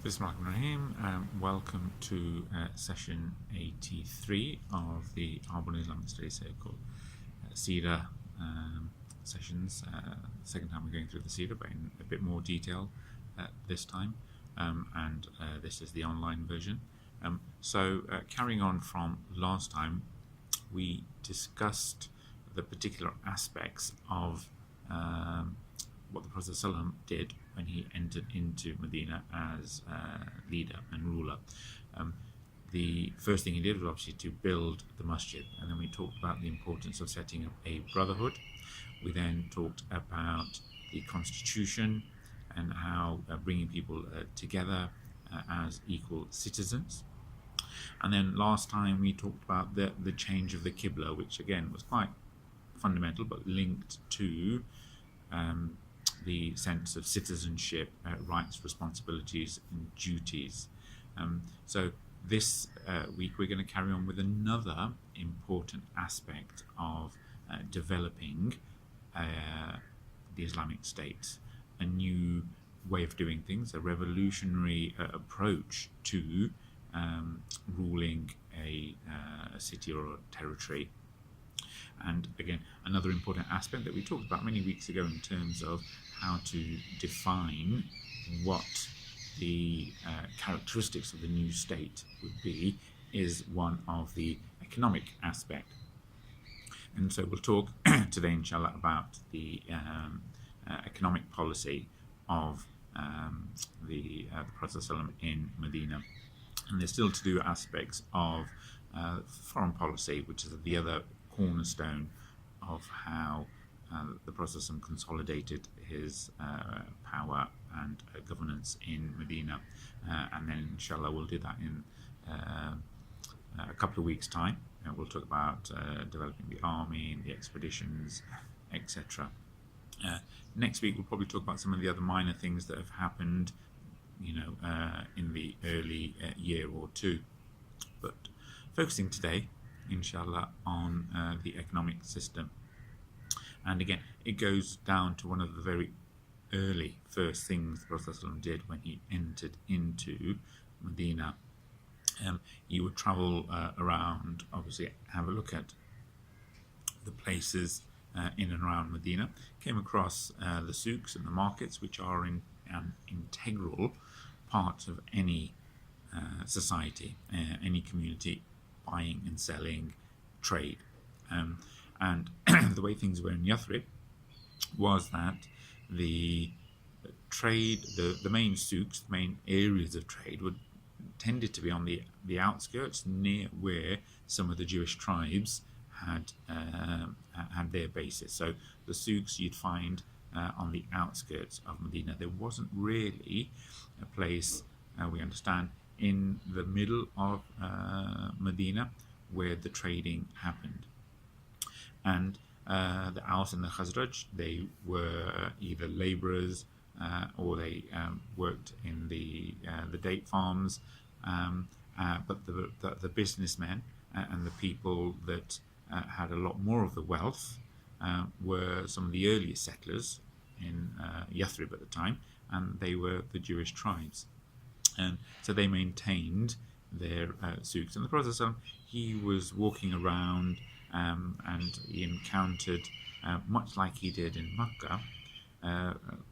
Bismillahirrahmanirrahim. Welcome to session 83 of the Arbon Islamic Studies Circle Seerah sessions. Second time we're going through the Seerah, but in a bit more detail this time. And this is the online version. So carrying on from last time, we discussed the particular aspects of what the Prophet ﷺ did when he entered into Medina as leader and ruler. The first thing he did was obviously to build the masjid, and then we talked about the importance of setting up a brotherhood. We then talked about the constitution and how bringing people together as equal citizens. And then last time we talked about the change of the Qibla, which again was quite fundamental but linked to the sense of citizenship, rights, responsibilities and duties. So this week we're going to carry on with another important aspect of developing the Islamic State, a new way of doing things, a revolutionary approach to ruling a city or a territory. And again, another important aspect that we talked about many weeks ago in terms of how to define what the characteristics of the new state would be is one of the economic aspect. And so we'll talk today, inshallah, about the economic policy of the Prophet ﷺ in Medina. And there's still to do aspects of foreign policy, which is the other cornerstone of how the Prophet ﷺ consolidated his power and governance in Medina, and then inshallah we'll do that in a couple of weeks' time. We'll talk about developing the army, the expeditions, etc. Next week we'll probably talk about some of the other minor things that have happened, in the early year or two, but focusing today, inshallah, on the economic system. And again, it goes down to one of the very early first things the Prophet ﷺ did when he entered into Medina. He would travel around, obviously have a look at the places in and around Medina, came across the souks and the markets, which are an integral part of any society, any community, buying and selling, trade. And the way things were in Yathrib was that the trade, the main souks, the main areas of trade tended to be on the outskirts, near where some of the Jewish tribes had their bases. So the souks you'd find on the outskirts of Medina. There wasn't really a place, we understand, in the middle of Medina where the trading happened. And the Aus and the Khazraj, they were either laborers or they worked in the date farms, but the businessmen and the people that had a lot more of the wealth were some of the earliest settlers in Yathrib at the time, and they were the Jewish tribes. And so they maintained their souks. And the Prophet ﷺ, he was walking around and he encountered, much like he did in Makkah,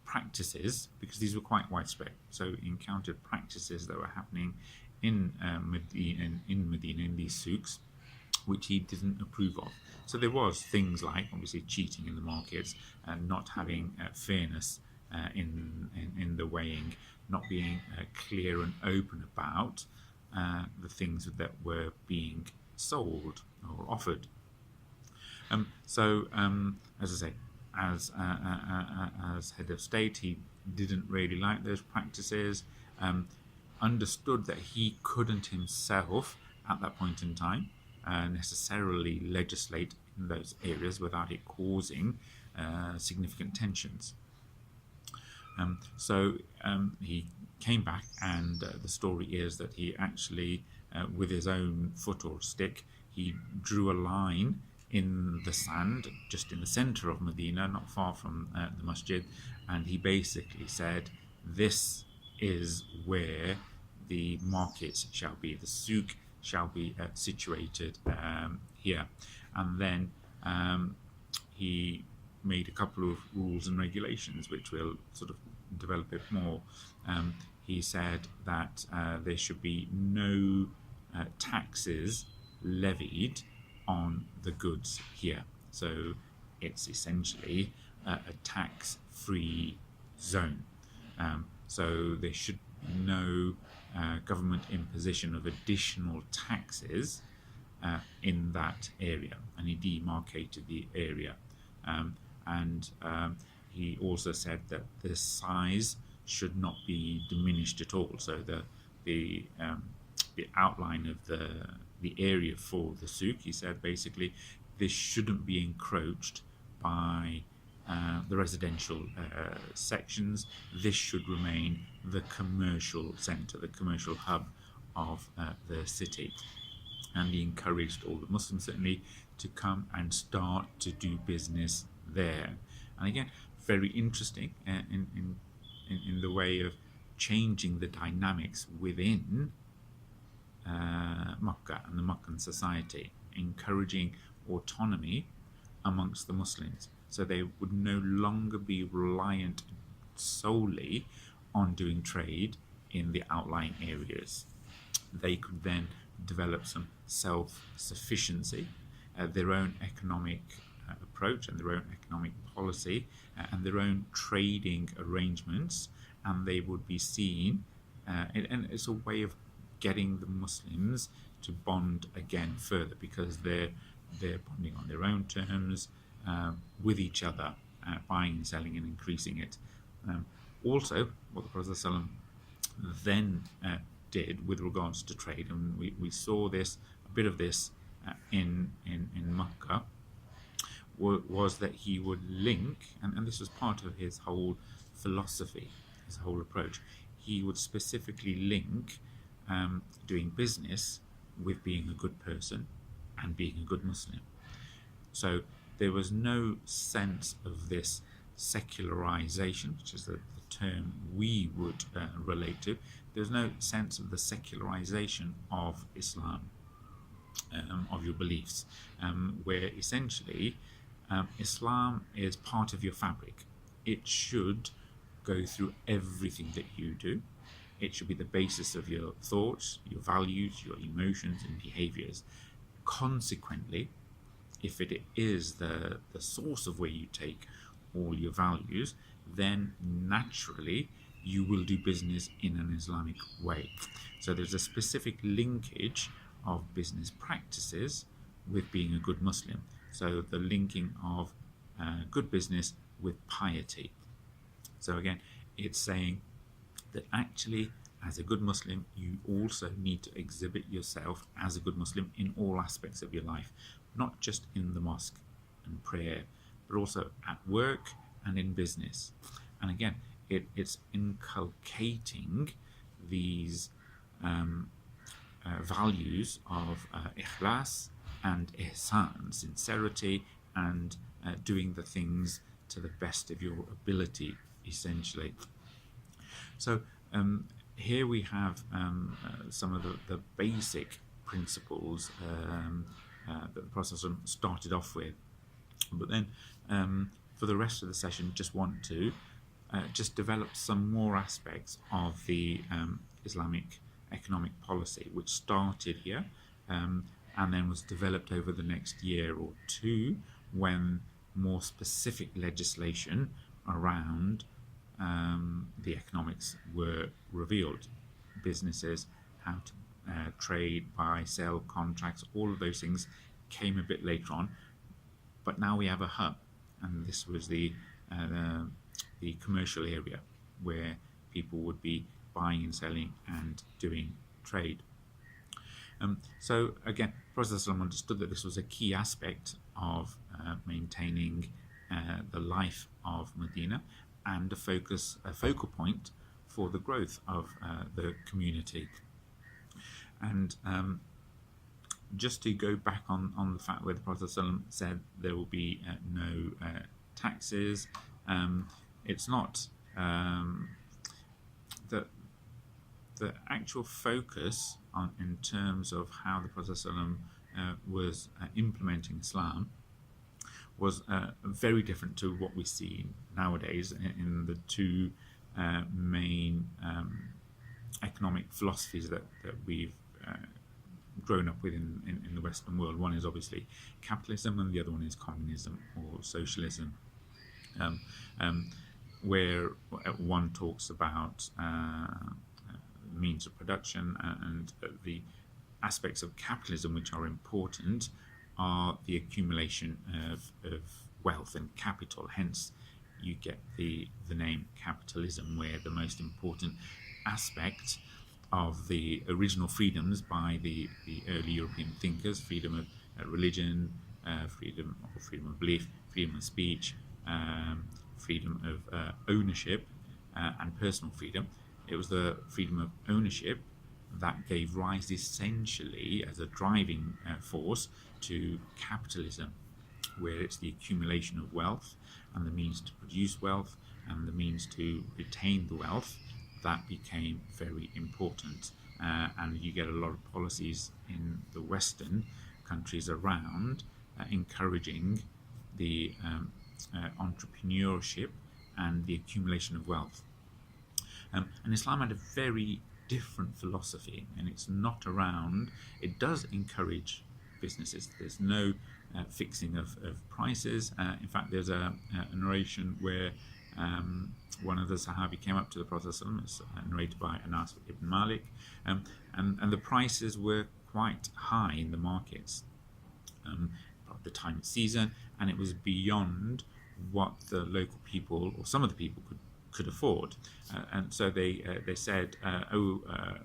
practices, because these were quite widespread. So he encountered practices that were happening in Medina, in these souks, which he didn't approve of. So there was things like, obviously, cheating in the markets and not having fairness in the weighing, not being clear and open about the things that were being sold or offered. So, as I say, as head of state, he didn't really like those practices, understood that he couldn't himself, at that point in time, necessarily legislate in those areas without it causing significant tensions. So he came back, and the story is that he actually, with his own foot or stick, he drew a line in the sand just in the center of Medina, not far from the masjid, and he basically said, this is where the markets shall be, the souk shall be situated here. And then he made a couple of rules and regulations which will sort of develop it more. He said that there should be no taxes levied on the goods here. So it's essentially a tax-free zone. So there should be no government imposition of additional taxes in that area, and he demarcated the area. And he also said that the size should not be diminished at all. So the outline of the area for the souk, he said basically this shouldn't be encroached by the residential sections. This should remain the commercial centre, the commercial hub of the city. And he encouraged all the Muslims certainly to come and start to do business there. And again, very interesting in the way of changing the dynamics within Makkah and the Meccan society, encouraging autonomy amongst the Muslims, so they would no longer be reliant solely on doing trade in the outlying areas. They could then develop some self-sufficiency, their own economic approach and their own economic policy, and their own trading arrangements, and they would be seen, and it's a way of getting the Muslims to bond again further, because they're bonding on their own terms with each other, buying and selling and increasing it. Also, what the Prophet ﷺ then did with regards to trade, and we saw this, a bit of this in Makkah, was that he would link, and this was part of his whole philosophy, his whole approach. He would specifically link doing business with being a good person and being a good Muslim. So there was no sense of this secularization, which is the term we would relate to. There's no sense of the secularization of Islam, of your beliefs, where essentially Islam is part of your fabric. It should go through everything that you do. It should be the basis of your thoughts, your values, your emotions and behaviors. Consequently, if it is the source of where you take all your values, then naturally you will do business in an Islamic way. So there's a specific linkage of business practices with being a good Muslim. So the linking of good business with piety. So again, it's saying that actually, as a good Muslim, you also need to exhibit yourself as a good Muslim in all aspects of your life, not just in the mosque and prayer, but also at work and in business. And again, it's inculcating these values of ikhlas and ihsan, sincerity, and doing the things to the best of your ability, essentially. So here we have some of the basic principles that the Prophet started off with. But then for the rest of the session, just want to just develop some more aspects of the Islamic economic policy, which started here and then was developed over the next year or two, when more specific legislation around the economics were revealed. Businesses, how to trade, buy, sell, contracts, all of those things came a bit later on. But now we have a hub, and this was the commercial area where people would be buying and selling and doing trade. So again, Prophet ﷺ understood that this was a key aspect of maintaining the life of Medina, and a focal point for the growth of the community. And just to go back on the fact where the Prophet ﷺ said there will be no taxes, it's not that the actual focus in terms of how the Prophet ﷺ, was implementing Islam was very different to what we see nowadays in the two main economic philosophies that we've grown up with in the Western world. One is obviously capitalism, and the other one is communism or socialism, where one talks about means of production, and the aspects of capitalism which are important are the accumulation of wealth and capital. Hence you get the name capitalism, where the most important aspect of the original freedoms by the early European thinkers, freedom of religion, freedom of belief, freedom of speech, freedom of ownership, and personal freedom. It was the freedom of ownership that gave rise essentially as a driving force to capitalism, where it's the accumulation of wealth and the means to produce wealth and the means to retain the wealth that became very important. And you get a lot of policies in the Western countries around encouraging the entrepreneurship and the accumulation of wealth. And Islam had a very different philosophy, and it's not around, it does encourage businesses. There's no fixing of prices. In fact, there's a narration where one of the Sahabi came up to the Prophet ﷺ, it's narrated by Anas ibn Malik, and the prices were quite high in the markets at the time of season, and it was beyond what the local people, or some of the people, could afford. And so they said, "Oh,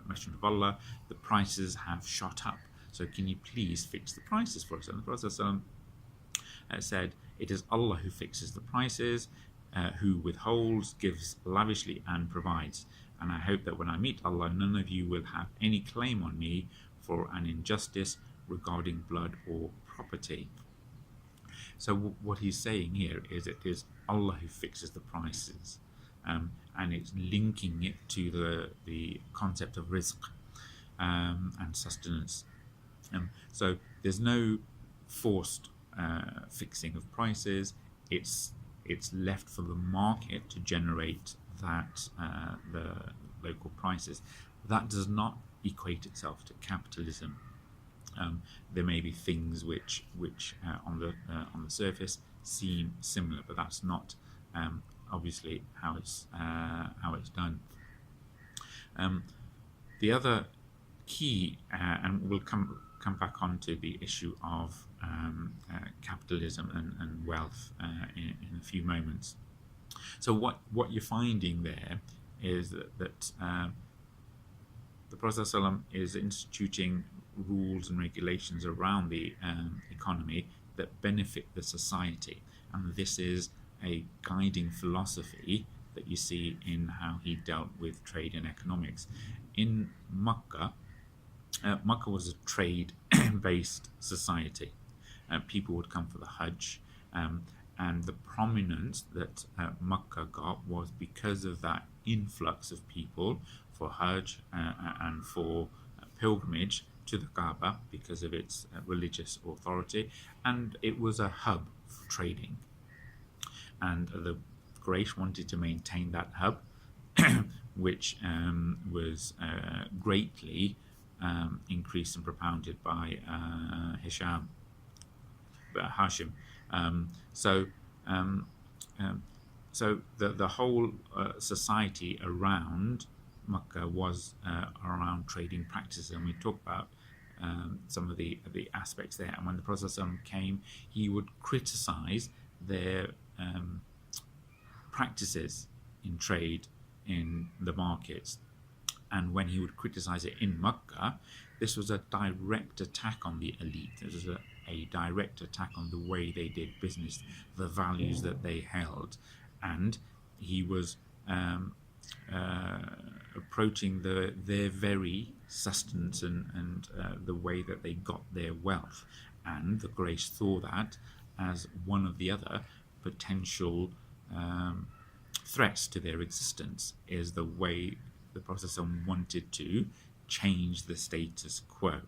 Messenger of Allah, the prices have shot up, so can you please fix the prices for us?" And the Prophet ﷺ said, "It is Allah who fixes the prices, who withholds, gives lavishly, and provides. And I hope that when I meet Allah, none of you will have any claim on me for an injustice regarding blood or property." So what he's saying here is it is Allah who fixes the prices, and it's linking it to the concept of rizq and sustenance. So there's no forced fixing of prices. It's left for the market to generate that the local prices. That does not equate itself to capitalism. There may be things which on the surface seem similar, but that's not obviously how it's done. The other key, and we'll come back onto the issue of capitalism and wealth in a few moments. So what you're finding there is that the Prophet ﷺ is instituting rules and regulations around the economy that benefit the society, and this is a guiding philosophy that you see in how he dealt with trade and economics. In Makkah was a trade-based society. People would come for the Hajj, and the prominence that Makkah got was because of that influx of people for Hajj and for pilgrimage to the Kaaba, because of its religious authority, and it was a hub for trading. And the Quraysh wanted to maintain that hub, which was greatly increased and propounded by Hashim. So the whole society around Makkah was around trading practices, and we talk about some of the aspects there. And when the Prophet ﷺ came, he would criticize their practices in trade in the markets. And when he would criticize it in Makkah, this was a direct attack on the elite. This was a direct attack on the way they did business, the values that they held. And he was approaching their very sustenance and the way that they got their wealth. And the Quraysh saw that as one of the other potential threats to their existence, is the way the Prophet wanted to change the status quo.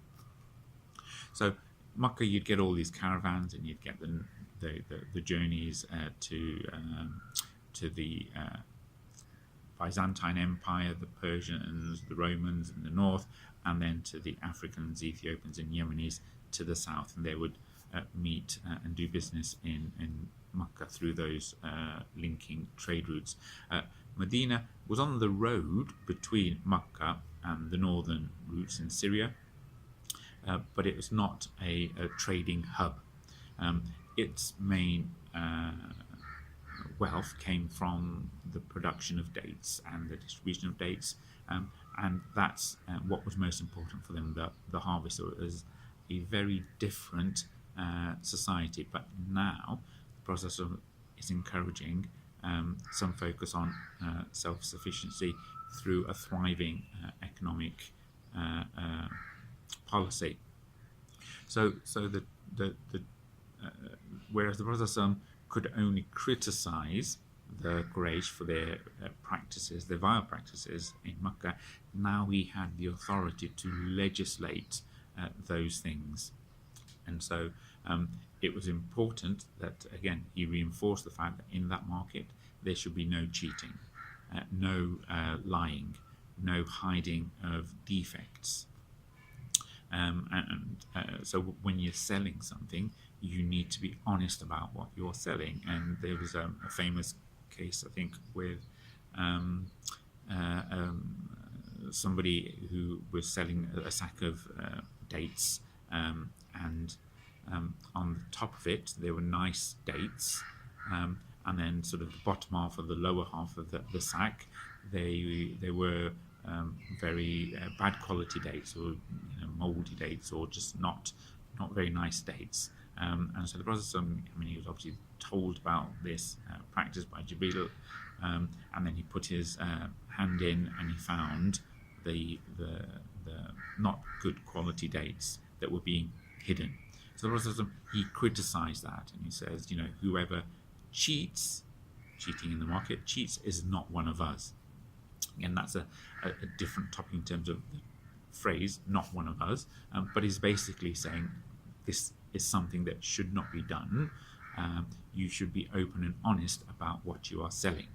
So Makkah, you'd get all these caravans, and you'd get the journeys to the Byzantine Empire, the Persians, the Romans in the north, and then to the Africans, Ethiopians, and Yemenis to the south, and they would meet and do business in Makkah through those linking trade routes. Medina was on the road between Makkah and the northern routes in Syria, but it was not a trading hub. Its main wealth came from the production of dates and the distribution of dates, and that's what was most important for them, the harvest. So it was a very different society, but now the process is encouraging some focus on self-sufficiency through a thriving economic policy. So the whereas the Prophet could only criticize the Quraysh for their practices, their vile practices in Makkah, now he had the authority to legislate those things. And so it was important that, again, he reinforced the fact that in that market there should be no cheating, no lying, no hiding of defects. So when you're selling something, you need to be honest about what you're selling. And there was a famous case, I think, with somebody who was selling a sack of dates, and on the top of it there were nice dates, and then sort of the bottom half of the lower half of the sack, they were very bad quality dates, or mouldy dates, or just not very nice dates. And so the Prophet, he was obviously told about this practice by Jibril, and then he put his hand in and he found the not good quality dates that were being hidden. So the Prophet, he criticized that, and he says, whoever cheating in the market, cheats, is not one of us. Again, that's a different topic in terms of the phrase, not one of us, but he's basically saying this is something that should not be done. You should be open and honest about what you are selling.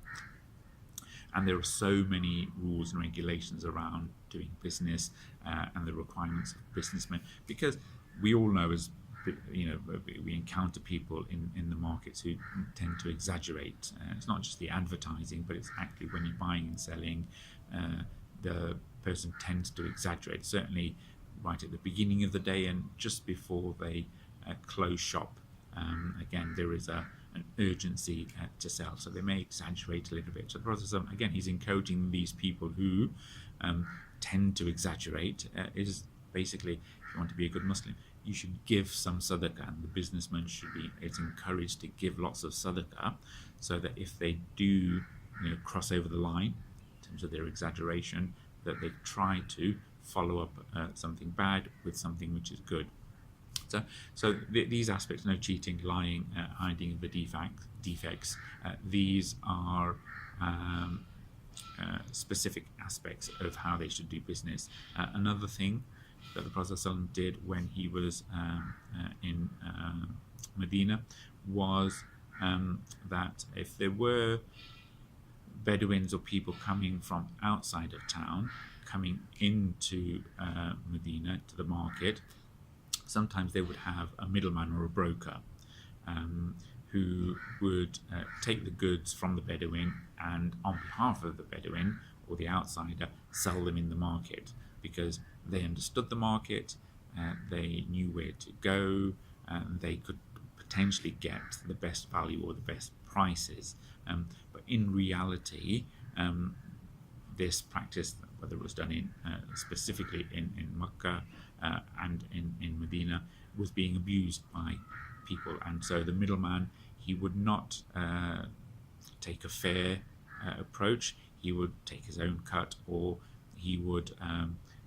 And there are so many rules and regulations around doing business and the requirements of businessmen, because we all know, as we encounter people in the markets who tend to exaggerate. It's not just the advertising, but it's actually when you're buying and selling, the person tends to exaggerate, certainly right at the beginning of the day and just before they close shop. Again, there is an urgency to sell, so they may exaggerate a little bit. So the Prophet, again, he's encouraging these people who tend to exaggerate. Is basically, if you want to be a good Muslim, you should give some sadaqah, and the businessman is encouraged to give lots of sadaqah, so that if they do cross over the line in terms of their exaggeration, that they try to follow up something bad with something which is good. So these aspects, no cheating, lying, hiding of the defects, these are specific aspects of how they should do business. Another thing that the Prophet ﷺ did when he was in Medina was that if there were Bedouins or people coming from outside of town, coming into Medina to the market, sometimes they would have a middleman or a broker who would take the goods from the Bedouin and, on behalf of the Bedouin or the outsider, sell them in the market, because they understood the market, they knew where to go, and they could potentially get the best value or the best prices. But in reality, this practice, whether it was done in specifically in Makkah and in Medina, was being abused by people. And so the middleman, he would not take a fair approach. He would take his own cut, or he would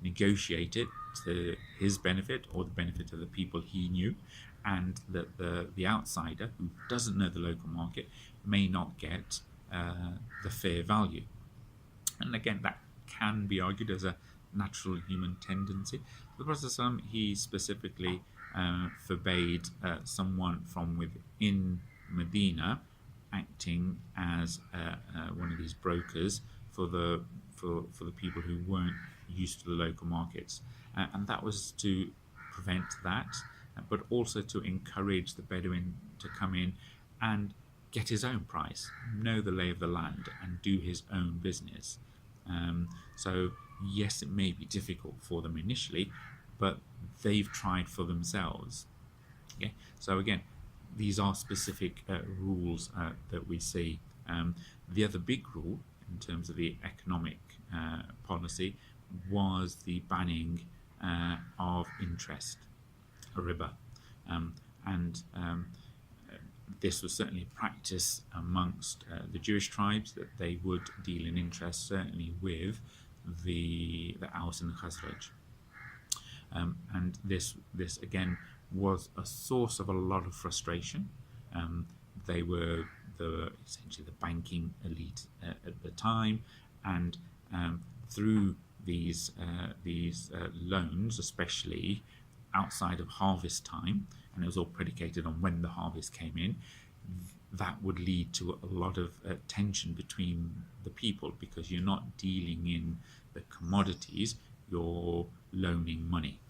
negotiate it to his benefit or the benefit of the people he knew, and that the outsider who doesn't know the local market may not get the fair value. And again, that can be argued as a natural human tendency. The Prophet ﷺ, he specifically forbade someone from within Medina acting as one of these brokers for the people who weren't used to the local markets, and that was to prevent that, but also to encourage the Bedouin to come in and get his own price, know the lay of the land, and do his own business. So yes, it may be difficult for them initially, but they've tried for themselves. Okay, so again, these are specific rules that we see. The other big rule in terms of the economic policy was the banning of interest, riba, and this was certainly a practice amongst the Jewish tribes, that they would deal in interest, certainly with the Aus and the Khazraj. And this again was a source of a lot of frustration. They were essentially the banking elite at the time, and through these loans, especially outside of harvest time, and it was all predicated on when the harvest came in, that would lead to a lot of tension between the people, because you're not dealing in the commodities, you're loaning money.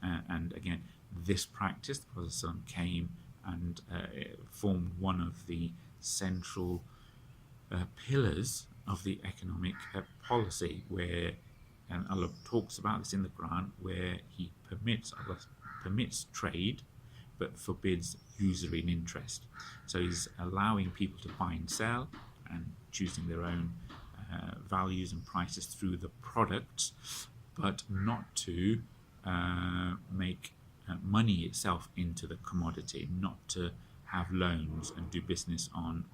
And again, this practice, the Prophet ﷺ came and formed one of the central pillars of the economic policy, where Allah talks about this in the Qur'an, where Allah permits trade but forbids usury and interest. So he's allowing people to buy and sell and choosing their own values and prices through the products, but not to make money itself into the commodity, not to have loans and do business on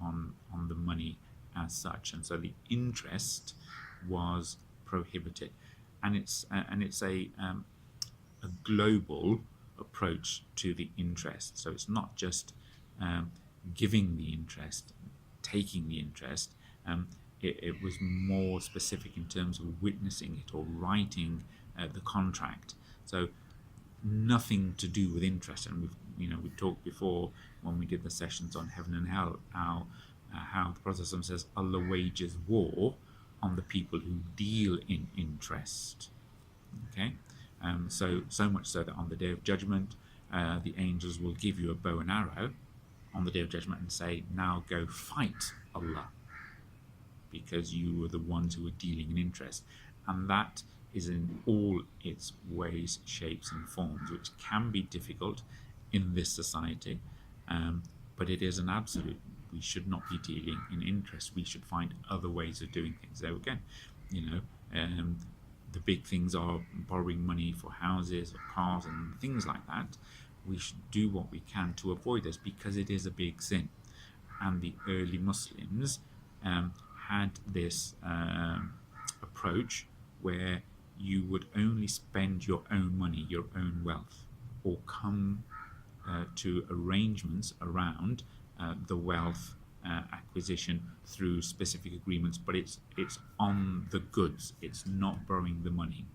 the money as such. And so the interest was prohibited, and it's a global approach to the interest. So it's not just giving the interest, taking the interest. It was more specific in terms of witnessing it or writing the contract. So nothing to do with interest. And we've talked before when we did the sessions on heaven and hell, how the Prophet says Allah wages war on the people who deal in interest. Okay, so much so that on the Day of Judgment, the angels will give you a bow and arrow on the Day of Judgment and say, now go fight Allah, because you were the ones who were dealing in interest. And that is in all its ways, shapes and forms, which can be difficult in this society, but it is an absolute. We should not be dealing in interest. We should find other ways of doing things. So again, the big things are borrowing money for houses or cars and things like that. We should do what we can to avoid this, because it is a big sin. And the early Muslims had this approach where you would only spend your own money, your own wealth, or come to arrangements around the wealth acquisition through specific agreements, but it's on the goods, it's not borrowing the money.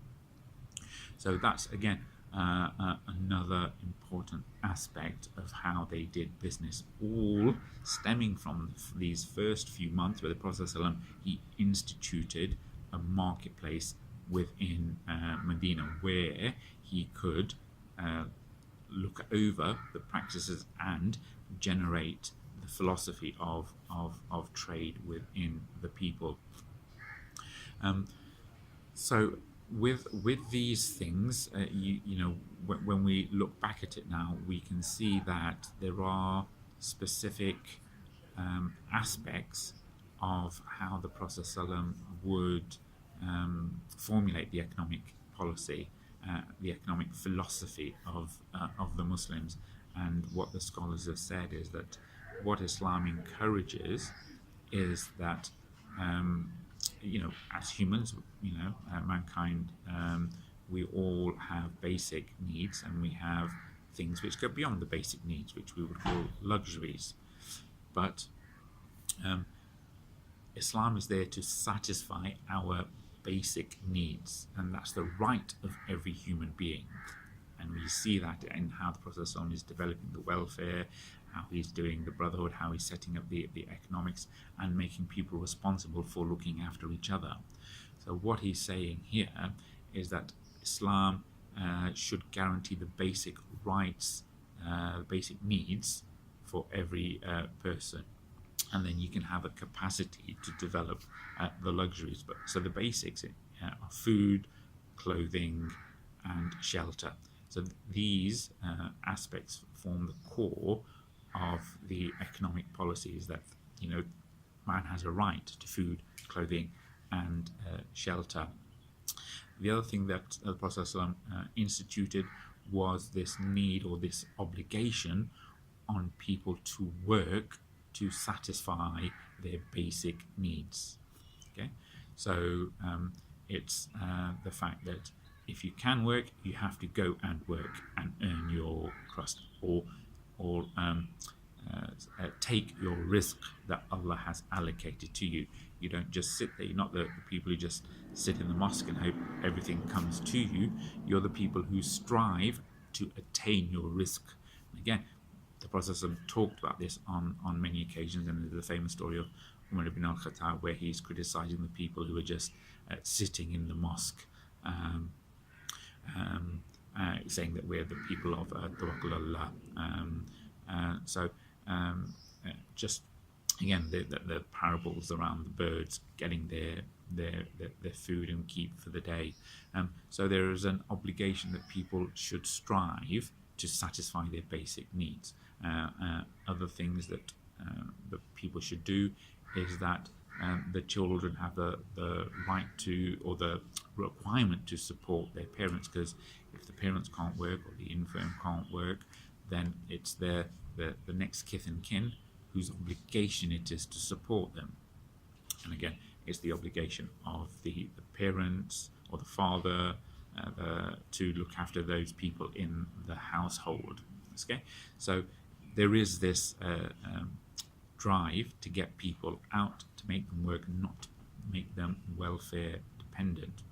So that's again another important aspect of how they did business, all stemming from these first few months where the Prophet ﷺ, he instituted a marketplace within Medina, where he could look over the practices and generate the philosophy of trade within the people. So with these things, when we look back at it now, we can see that there are specific aspects of how the Prophet ﷺ would formulate the economic policy, the economic philosophy of the Muslims. And what the scholars have said is that what Islam encourages is that as humans, mankind, we all have basic needs, and we have things which go beyond the basic needs, which we would call luxuries. But Islam is there to satisfy our basic needs, and that's the right of every human being. And we see that in how the Prophet ﷺ is developing the welfare, how he's doing the brotherhood, how he's setting up the economics and making people responsible for looking after each other. So what he's saying here is that Islam should guarantee the basic rights, basic needs for every person. And then you can have a capacity to develop the luxuries. But so the basics are food, clothing, and shelter. So these aspects form the core of the economic policies that, man has a right to food, clothing, and shelter. The other thing that the Prophet ﷺ instituted was this need or this obligation on people to work to satisfy their basic needs. Okay, so it's the fact that if you can work, you have to go and work and earn your crust, or take your rizq that Allah has allocated to you. You don't just sit there. You're not the people who just sit in the mosque and hope everything comes to you. You're the people who strive to attain your rizq. Again, the Prophet talked about this on many occasions, and there's the famous story of Umar ibn al-Khattab where he's criticizing the people who are just sitting in the mosque, saying that we're the people of Tawakkul Allah. Just again, the parables around the birds getting their food and keep for the day. So there is an obligation that people should strive to satisfy their basic needs. Other things that people should do is that the children have the right to, or the requirement to, support their parents, because if the parents can't work or the infirm can't work, then it's the next kith and kin whose obligation it is to support them. And again, it's the obligation of the parents or the father to look after those people in the household. Okay, so there is this drive to get people out, to make them work, not make them welfare dependent.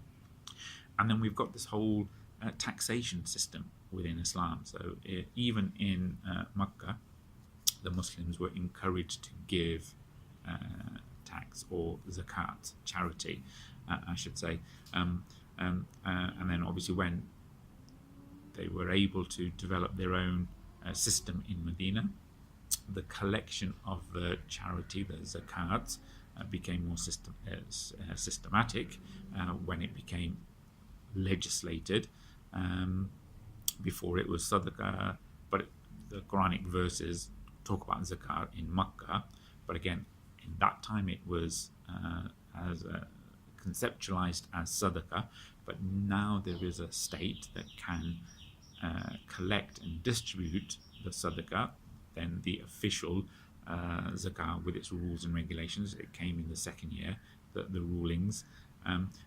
And then we've got this whole taxation system within Islam. So even in Makkah, the Muslims were encouraged to give tax, or zakat, charity, I should say. And then obviously when they were able to develop their own system in Medina, the collection of the charity, the zakat, became more systematic when it became legislated. Before it was sadaqah, but the Quranic verses talk about zakat in Makkah, but again, in that time it was conceptualized as sadaqah, but now there is a state that can collect and distribute the sadaqah, then the official zakah with its rules and regulations. It came in the second year, the rulings.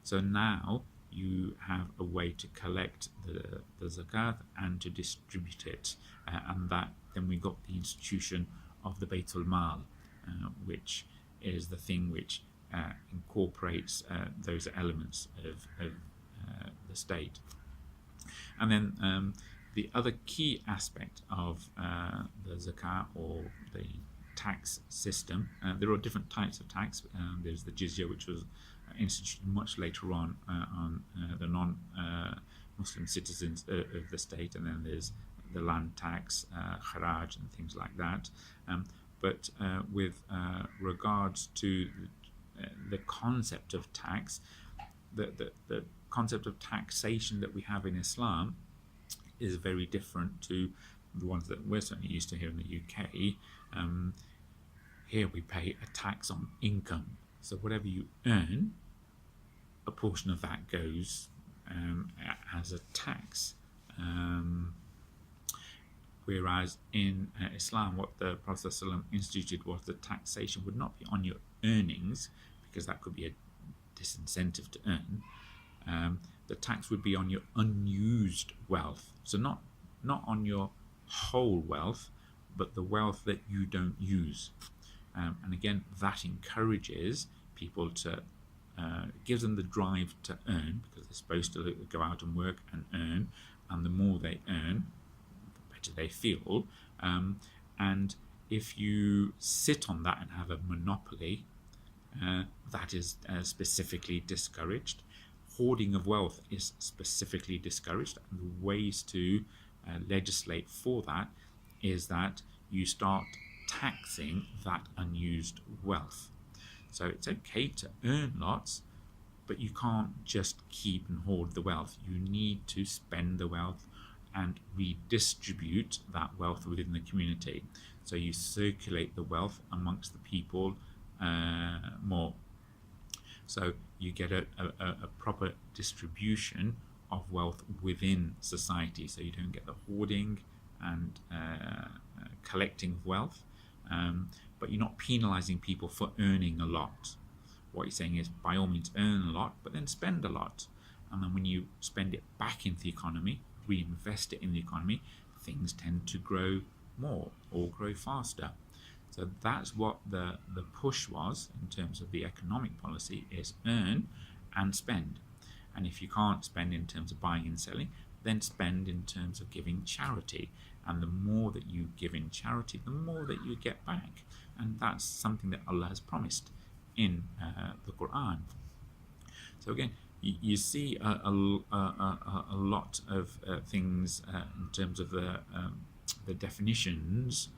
So now you have a way to collect the zakat and to distribute it, and that then we got the institution of the Baytul Mal, which is the thing which incorporates those elements of the state. And then the other key aspect of the zakah, or the tax system, there are different types of tax. There's the jizya, which was instituted much later on the non-Muslim citizens of the state, and then there's the land tax, kharaj, and things like that. But with regards to the concept of tax, the concept of taxation that we have in Islam is very different to the ones that we're certainly used to here in the UK. Here we pay a tax on income. So whatever you earn, a portion of that goes as a tax. Whereas in Islam, what the Prophet ﷺ instituted was that taxation would not be on your earnings, because that could be a disincentive to earn. The tax would be on your unused wealth. So not on your whole wealth, but the wealth that you don't use. And again, that encourages people to gives them the drive to earn, because they're supposed to go out and work and earn, and the more they earn, the better they feel. And if you sit on that and have a monopoly, that is specifically discouraged. Hoarding of wealth is specifically discouraged, and the ways to legislate for that is that you start taxing that unused wealth. So it's okay to earn lots, but you can't just keep and hoard the wealth. You need to spend the wealth and redistribute that wealth within the community. So you circulate the wealth amongst the people more. So you get a proper distribution of wealth within society. So you don't get the hoarding and collecting of wealth, but you're not penalizing people for earning a lot. What you're saying is, by all means, earn a lot, but then spend a lot. And then when you spend it back into the economy, reinvest it in the economy, things tend to grow more or grow faster. So that's what the push was in terms of the economic policy, is earn and spend. And if you can't spend in terms of buying and selling, then spend in terms of giving charity. And the more that you give in charity, the more that you get back. And that's something that Allah has promised in the Qur'an. So again, you see a lot of things in terms of the definitions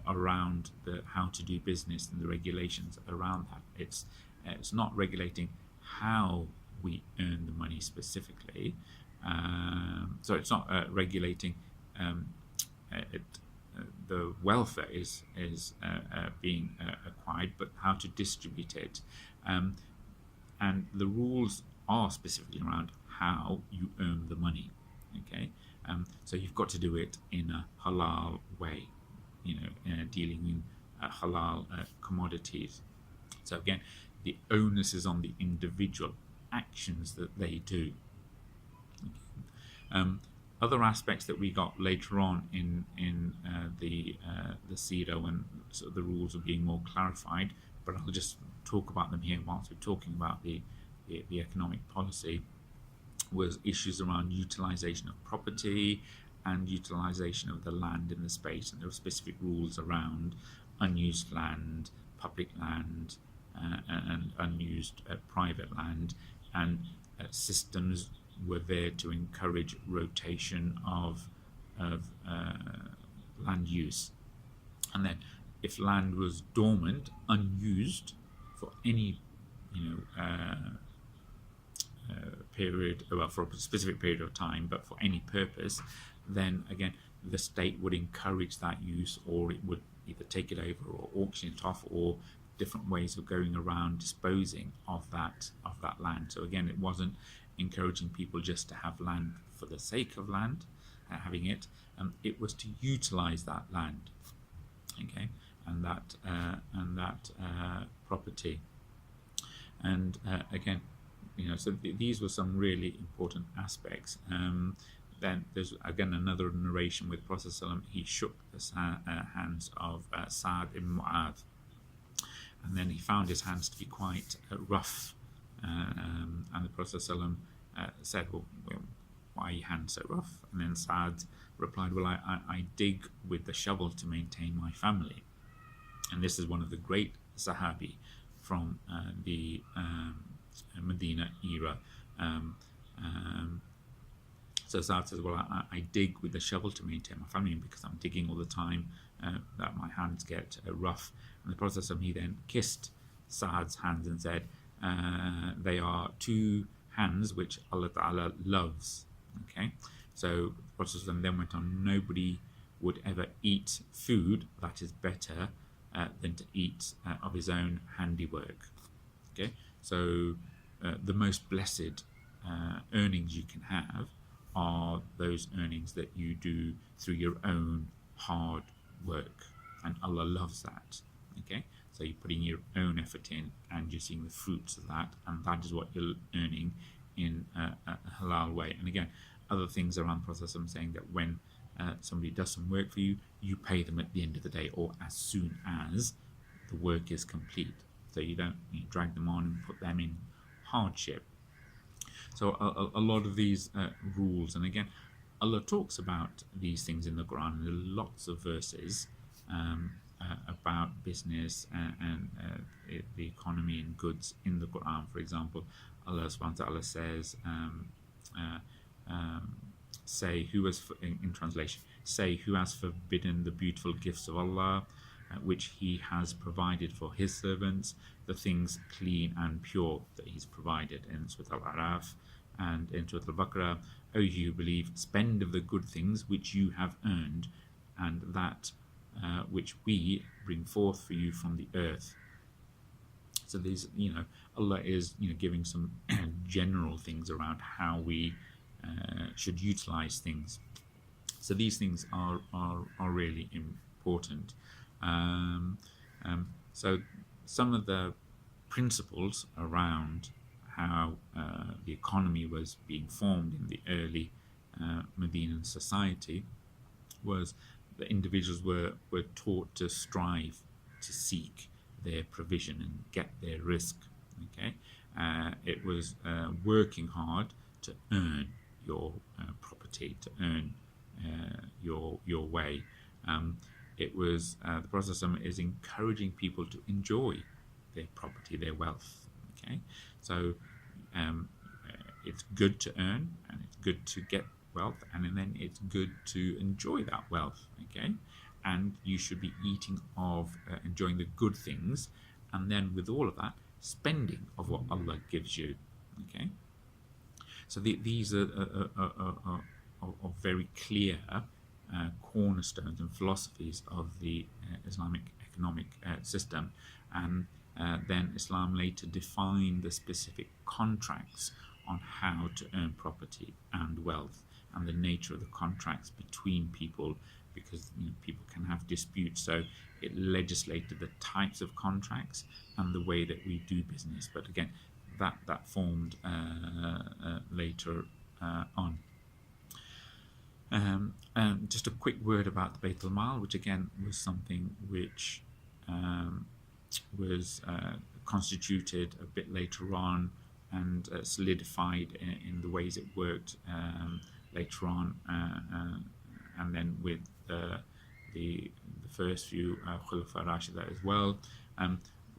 around how to do business and the regulations around that. It's not regulating how we earn the money specifically. So it's not regulating the wealth that is being acquired, but how to distribute it. And the rules are specifically around how you earn the money. Okay, so you've got to do it in a halal way, dealing in halal commodities. So again, the onus is on the individual actions that they do. Okay. Other aspects that we got later on in the Seerah, when sort of the rules are being more clarified, but I'll just talk about them here whilst we're talking about the economic policy, was issues around utilization of property and utilization of the land in the space. And there were specific rules around unused land, public land, and unused private land, and systems were there to encourage rotation of land use. And then if land was dormant, unused for any period, well, for a specific period of time, but for any purpose, then again the state would encourage that use, or it would either take it over or auction it off, or different ways of going around disposing of that land. So again, it wasn't encouraging people just to have land for the sake of land, having it. It was to utilize that land, okay, and that property. And again, so these were some really important aspects. Then there's again another narration with Prophet ﷺ. He shook the hands of Sa'd ibn Mu'adh, and then he found his hands to be quite rough, and the Prophet ﷺ said, well, why are your hands so rough? And then Sa'd replied, well, I dig with the shovel to maintain my family. And this is one of the great Sahabi from the Medina era. So Sa'd says, well, I dig with the shovel to maintain my family, because I'm digging all the time, that my hands get rough. And the Prophet, he then kissed Sa'd's hands and said, they are two hands which Allah Ta'ala loves. Okay, so the Prophet then went on, nobody would ever eat food that is better than to eat of his own handiwork. Okay, so the most blessed earnings you can have are those earnings that you do through your own hard work, and Allah loves that. Okay, so you're putting your own effort in and you're seeing the fruits of that, and that is what you're earning in a halal way. And again, other things around the process, I'm saying that when somebody does some work for you, you pay them at the end of the day, or as soon as the work is complete. so you don't drag them on and put them in hardship. So a lot of these rules, and again, Allah talks about these things in the Quran. There are lots of verses about business and the economy and goods in the Quran. For example, Allah subhanahu wa ta'ala says, say, who has, in translation, say, who has forbidden the beautiful gifts of Allah, which He has provided for His servants, the things clean and pure that He's provided, in Surah Al-Araf and in Surah Al-Baqarah. O you who believe, spend of the good things which you have earned, and that which we bring forth for you from the earth. So these, Allah is, giving some general things around how we should utilize things. So these things are really important. So some of the principles around how the economy was being formed in the early Medinan society was that individuals were taught to strive to seek their provision and get their rizq. Okay, it was working hard to earn your property, to earn your way. It was the Prophet is encouraging people to enjoy their property, their wealth. Okay, so it's good to earn, and it's good to get wealth, and then it's good to enjoy that wealth. Okay, and you should be eating of enjoying the good things, and then with all of that, spending of what Allah gives you. Okay, so these are very clear cornerstones and philosophies of the Islamic economic system, and then Islam later defined the specific contracts on how to earn property and wealth, and the nature of the contracts between people, because people can have disputes. So it legislated the types of contracts and the way that we do business. But again, that formed later on. And just a quick word about the Bayt al-Mal, which again was something which was constituted a bit later on and solidified in the ways it worked later on, and then with the first few Khulafa Rashida as well.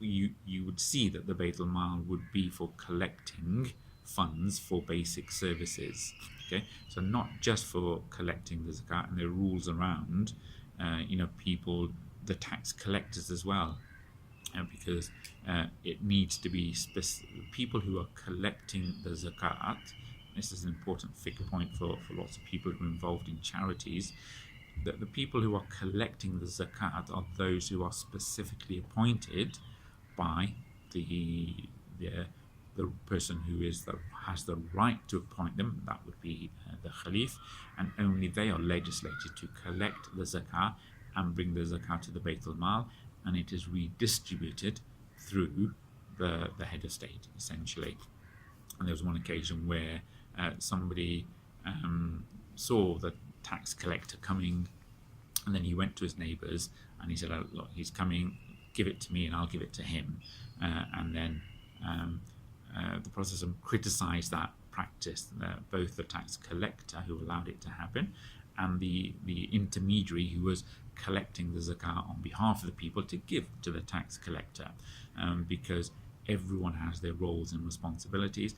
You would see that the Bayt al-Mal would be for collecting funds for basic services. Okay, so not just for collecting the zakat, and there are rules around people, the tax collectors as well, because it needs to be people who are collecting the zakat. This is an important figure point for lots of people who are involved in charities, that the people who are collecting the zakat are those who are specifically appointed by the person who has the right to appoint them. That would be the Khalif, and only they are legislated to collect the zakah and bring the zakah to the Bayt al-Mal, and it is redistributed through the head of state, essentially. And there was one occasion where somebody saw the tax collector coming, and then he went to his neighbours and he said, "Oh, look, he's coming, give it to me and I'll give it to him." And then the Prophet criticized that practice, both the tax collector who allowed it to happen and the intermediary who was collecting the zakah on behalf of the people to give to the tax collector, because everyone has their roles and responsibilities,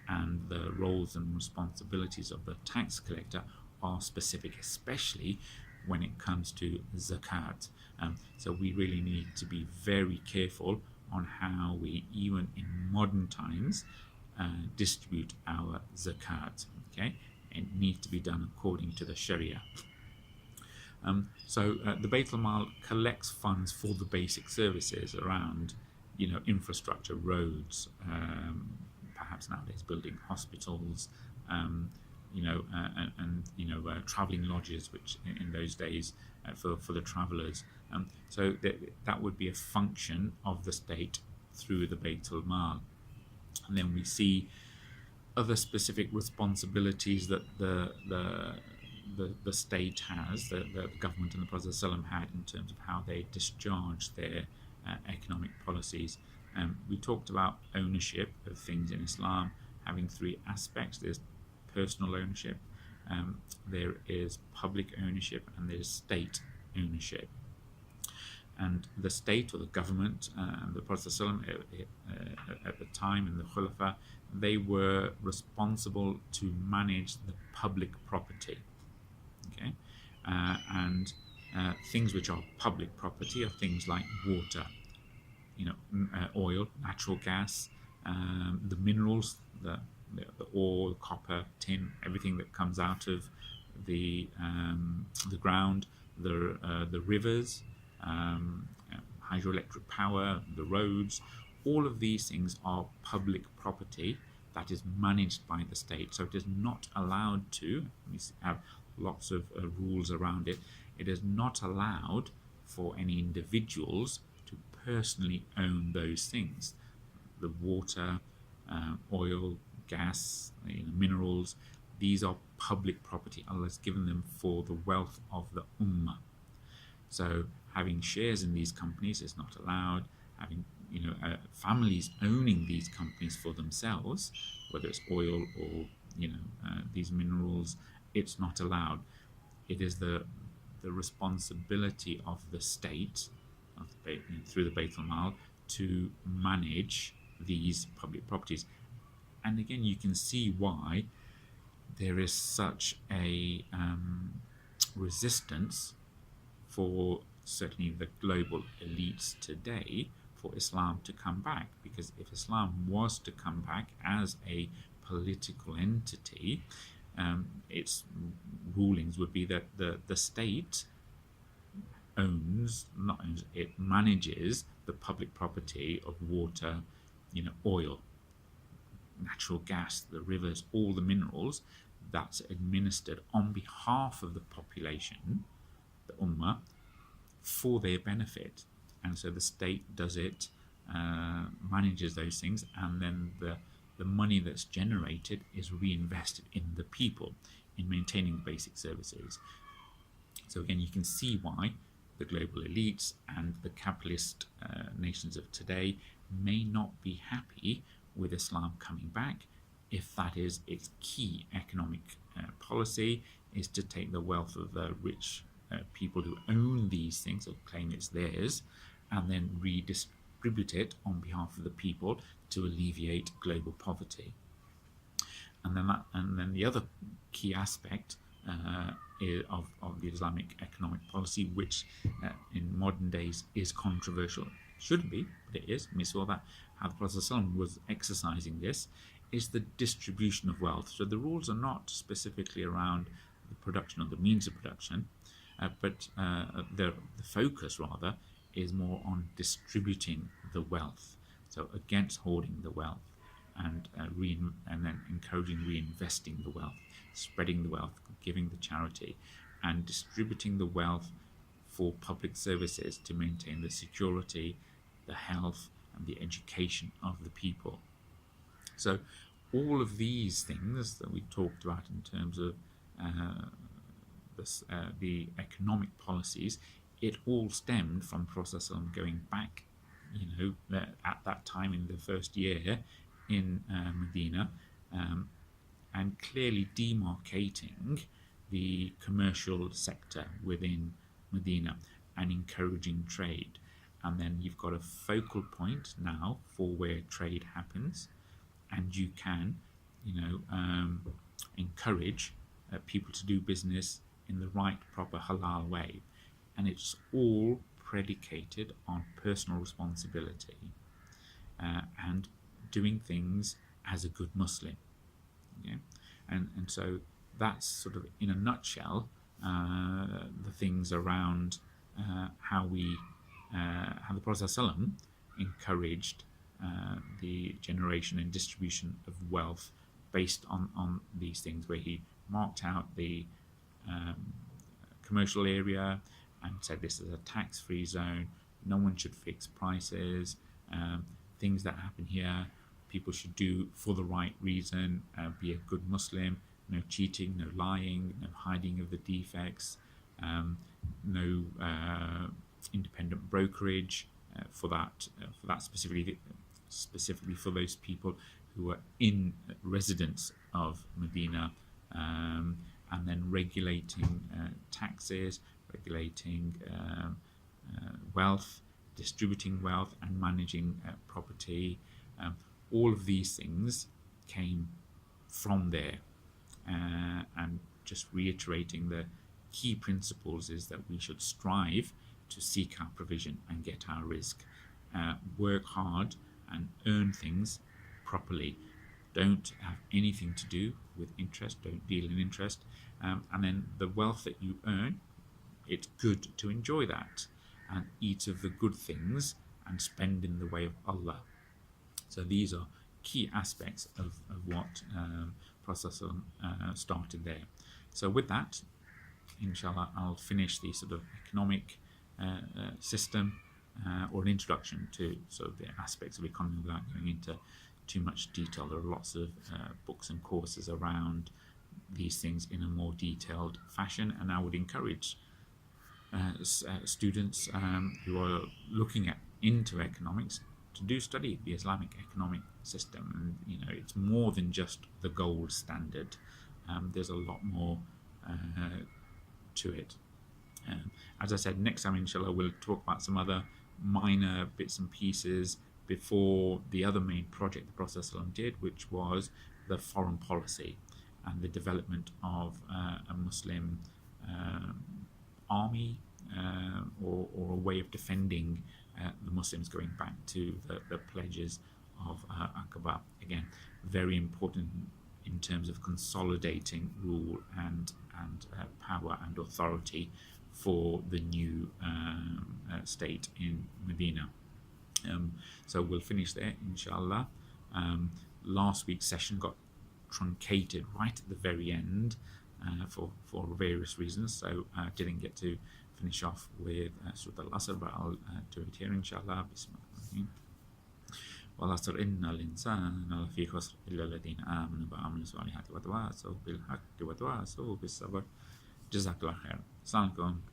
and the roles and responsibilities of the tax collector are specific, especially when it comes to zakat. So we really need to be very careful on how we, even in modern times, distribute our zakat. Okay, it needs to be done according to the Sharia. So the Bayt al-Mal collects funds for the basic services around, infrastructure, roads, perhaps nowadays building hospitals, travelling lodges, which in those days for the travellers. So that would be a function of the state through the Bayt al-Mal. And then we see other specific responsibilities that the state has, the government and the Prophet ﷺ had, in terms of how they discharge their economic policies. We talked about ownership of things in Islam having three aspects. There's personal ownership, there is public ownership, and there's state ownership. And the state or the government, the Prophet ﷺ, at the time, in the Khulafa, they were responsible to manage the public property. Okay, and things which are public property are things like water, oil, natural gas, the minerals, the ore, copper, tin, everything that comes out of the ground, the rivers, hydroelectric power, the roads. All of these things are public property that is managed by the state. So it is not allowed to, we have lots of rules around it, it is not allowed for any individuals to personally own those things. The water, oil, gas, minerals, these are public property. Allah has given them for the wealth of the ummah. So having shares in these companies is not allowed. Having families owning these companies for themselves, whether it's oil or these minerals, it's not allowed. It is the responsibility of the state, through the Bayt al-Mal, to manage these public properties. And again, you can see why there is such a resistance for certainly the global elites today for Islam to come back. Because if Islam was to come back as a political entity, its rulings would be that the state it manages the public property of water, oil, natural gas, the rivers, all the minerals, that's administered on behalf of the population, the ummah, for their benefit. And so the state does it, manages those things, and then the money that's generated is reinvested in the people, in maintaining basic services. So again, you can see why the global elites and the capitalist nations of today may not be happy with Islam coming back, if that is its key economic policy, is to take the wealth of the rich people who own these things or claim it's theirs, and then redistribute it on behalf of the people to alleviate global poverty. And then the other key aspect of the Islamic economic policy, which in modern days is controversial, shouldn't be, but it is. And we saw that how the Prophet ﷺ was exercising this, is the distribution of wealth. So the rules are not specifically around the production or the means of production, but the focus rather is more on distributing the wealth. So against hoarding the wealth, and then encouraging reinvesting the wealth, spreading the wealth, giving the charity, and distributing the wealth for public services to maintain the security, the health, and the education of the people. So all of these things that we talked about in terms of the economic policies, it all stemmed from Prophet ﷺ going back, at that time in the first year in Medina, and clearly demarcating the commercial sector within Medina and encouraging trade. And then you've got a focal point now for where trade happens, and you can encourage people to do business in the right, proper, halal way. And it's all predicated on personal responsibility and doing things as a good Muslim. Okay? And so that's sort of, in a nutshell, the things around how the Prophet ﷺ encouraged the generation and distribution of wealth based on these things, where he marked out the commercial area and said this is a tax-free zone, no one should fix prices, things that happen here people should do for the right reason, be a good Muslim, no cheating, no lying, no hiding of the defects, no independent brokerage for that specifically specifically for those people who are in residence of Medina, and then regulating taxes, regulating wealth, distributing wealth, and managing property. All of these things came from there. And just reiterating the key principles is that we should strive to seek our provision and get our rizq. Work hard and earn things properly. Don't have anything to do with interest. Don't deal in interest. And then the wealth that you earn, it's good to enjoy that and eat of the good things and spend in the way of Allah. So these are key aspects of what Prophet started there. So with that, inshallah, I'll finish the sort of economic system or an introduction to sort of the aspects of economy without going into too much detail. There are lots of books and courses around these things in a more detailed fashion, and I would encourage students who are looking into economics to do study the Islamic economic system. And it's more than just the gold standard. There's a lot more to it. As I said, next time inshallah we'll talk about some other minor bits and pieces before the other main project the Prophet ﷺ did, which was the foreign policy and the development of a Muslim army or a way of defending the Muslims, going back to the pledges of Aqaba. Again, very important in terms of consolidating rule and power and authority for the new state in Medina. So we'll finish there, inshallah. Last week's session got truncated right at the very end for various reasons, so I didn't get to finish off with Surah Al-Asr, but I'll do it here, inshallah. Bismillah. وَالْعَصْرِ إِنَّ الْإِنسَانَ لَفِي خُسْرٍ إِلَّا الَّذِينَ آمَنُوا وَعَمِلُوا الصَّالِحَاتِ وَتَوَاصَوْا بِالْحَقِّ وَتَوَاصَوْا بِالصَّبْرِ. جزاك الله خير. السلام عليكم.